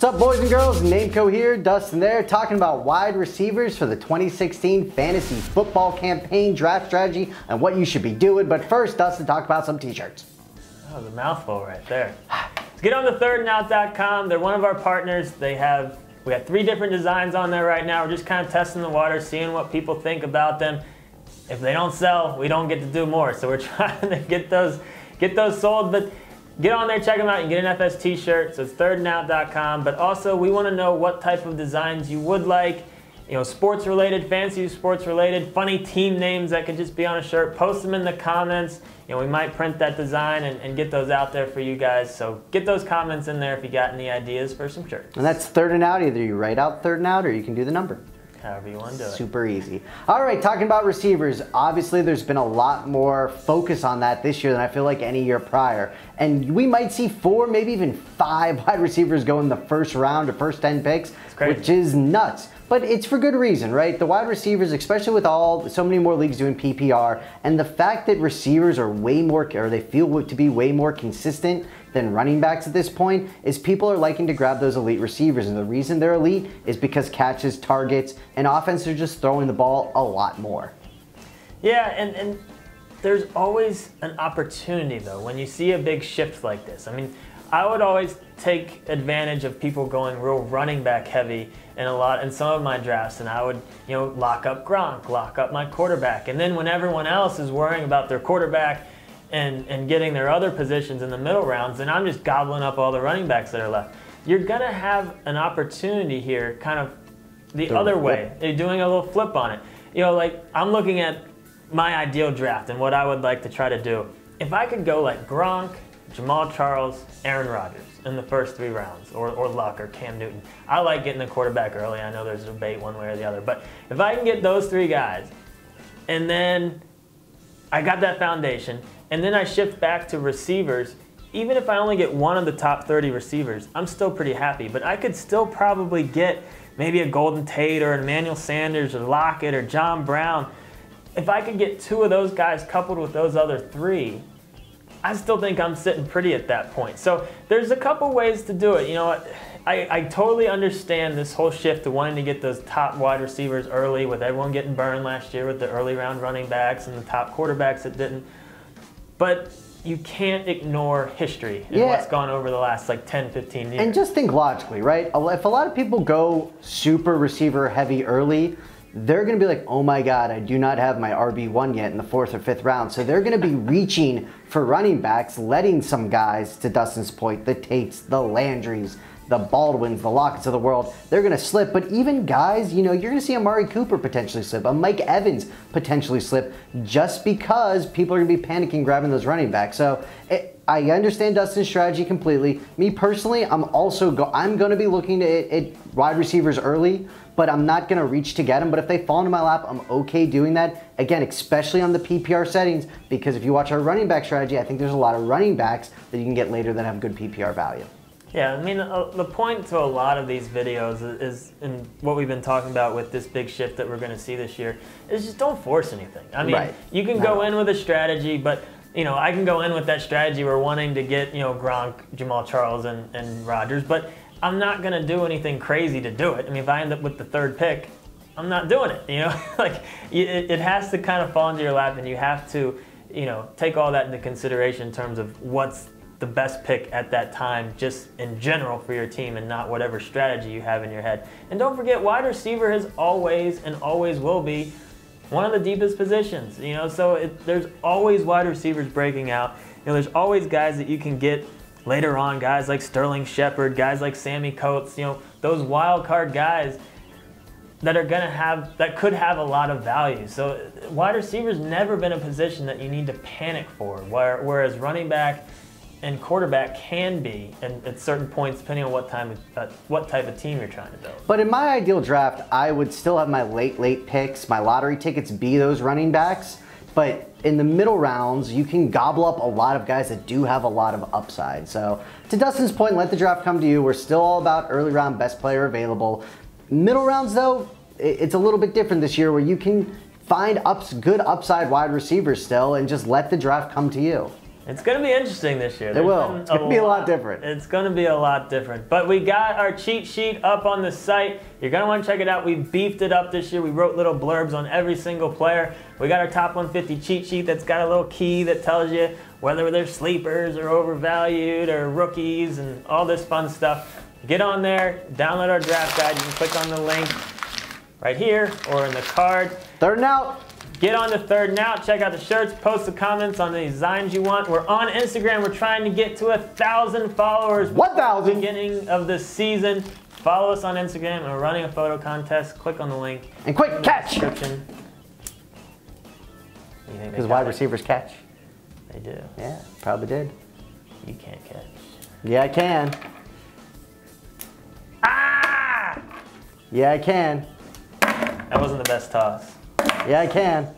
What's up, boys and girls? Nameco here, Dustin there, talking about wide receivers for the 2016 Fantasy Football Campaign draft strategy and what you should be doing. But first, Dustin, talk about some t-shirts. That was a mouthful right there. Let's get on the thirdndout.com. They're one of our partners. We got 3 different designs on there right now. We're just kind of testing the water, seeing what people think about them. If they don't sell, we don't get to do more. So we're trying to get those sold. But get on there, check them out. You can get an FS t-shirt. So it's thirdndout.com. But also, we want to know what type of designs you would like. You know, sports related, fantasy sports related, funny team names that could just be on a shirt. Post them in the comments. You know, we might print that design and get those out there for you guys. So get those comments in there if you got any ideas for some shirts. And that's third and out. Either you write out third and out or you can do the number. However you want to do it. Super easy. All right, talking about receivers, obviously there's been a lot more focus on that this year than I feel like any year prior. And we might see 4, maybe even 5 wide receivers go in the first round or first 10 picks, which is nuts. But it's for good reason, right? The wide receivers, especially with so many more leagues doing PPR, and the fact that receivers are way more, or they feel to be way more consistent than running backs at this point, is people are liking to grab those elite receivers. And the reason they're elite is because catches, targets, and offenses are just throwing the ball a lot more. Yeah, and there's always an opportunity though when you see a big shift like this. I mean, I would always take advantage of people going real running back heavy in some of my drafts, and I would, you know, lock up Gronk, lock up my quarterback, and then when everyone else is worrying about their quarterback and getting their other positions in the middle rounds, and I'm just gobbling up all the running backs that are left. You're gonna have an opportunity here, kind of the other way. You're doing a little flip on it. You know, like I'm looking at my ideal draft and what I would like to try to do. If I could go like Gronk, Jamal Charles, Aaron Rodgers in the first 3 rounds, or Luck or Cam Newton. I like getting the quarterback early. I know there's a debate one way or the other, but if I can get those 3 guys, and then I got that foundation, and then I shift back to receivers, even if I only get one of the top 30 receivers, I'm still pretty happy, but I could still probably get maybe a Golden Tate or an Emmanuel Sanders or Lockett or John Brown. If I could get 2 of those guys coupled with those other 3, I still think I'm sitting pretty at that point. So there's a couple ways to do it. You know, I totally understand this whole shift to wanting to get those top wide receivers early, with everyone getting burned last year with the early round running backs and the top quarterbacks that didn't. But you can't ignore history and what's gone over the last like 10, 15 years. And just think logically, right? If a lot of people go super receiver heavy early, they're going to be like, oh my God, I do not have my RB1 yet in the 4th or 5th round. So they're going to be reaching for running backs, letting some guys, to Dustin's point, the Tates, the Landrys, the Baldwins, the Lockets of the world, they're going to slip. But even guys, you know, you're going to see Amari Cooper potentially slip, a Mike Evans potentially slip, just because people are going to be panicking grabbing those running backs. So I understand Dustin's strategy completely. Me personally, I'm going to be looking at wide receivers early, but I'm not going to reach to get them. But if they fall into my lap, I'm okay doing that. Again, especially on the PPR settings, because if you watch our running back strategy, I think there's a lot of running backs that you can get later that have good PPR value. Yeah, I mean, the point to a lot of these videos is, and what we've been talking about with this big shift that we're going to see this year, is just don't force anything. I mean, you can go in with a strategy, but you know, I can go in with that strategy. We're wanting to get, you know, Gronk, Jamal Charles, and Rodgers, but I'm not going to do anything crazy to do it. I mean, if I end up with the 3rd pick, I'm not doing it, you know? Like, it has to kind of fall into your lap, and you have to, you know, take all that into consideration in terms of what's the best pick at that time, just in general for your team, and not whatever strategy you have in your head. And don't forget, wide receiver has always and always will be one of the deepest positions, you know, so there's always wide receivers breaking out. You know, there's always guys that you can get later on, guys like Sterling Shepard, guys like Sammy Coates, you know, those wild card guys that could have a lot of value. So wide receiver's never been a position that you need to panic for, whereas running back and quarterback can be, and at certain points, depending on what type of team you're trying to build. But in my ideal draft, I would still have my late picks, my lottery tickets be those running backs. But in the middle rounds, you can gobble up a lot of guys that do have a lot of upside. So to Dustin's point, let the draft come to you. We're still all about early round best player available. Middle rounds, though, it's a little bit different this year, where you can find good upside wide receivers still and just let the draft come to you. It's going to be interesting this year. It will. It's going to be a lot different. It's going to be a lot different. But we got our cheat sheet up on the site. You're going to want to check it out. We beefed it up this year. We wrote little blurbs on every single player. We got our top 150 cheat sheet that's got a little key that tells you whether they're sleepers or overvalued or rookies and all this fun stuff. Get on there, download our draft guide. You can click on the link right here or in the card. Third and out. Get on to Third and Out, check out the shirts, post the comments on the designs you want. We're on Instagram. We're trying to get to 1,000 followers. 1,000? Beginning of the season. Follow us on Instagram, and we're running a photo contest. Click on the link. And quick catch. Description. Because wide receivers catch. They do. Yeah, probably did. You can't catch. Yeah, I can. Ah! Yeah, I can. That wasn't the best toss. Yeah, I can.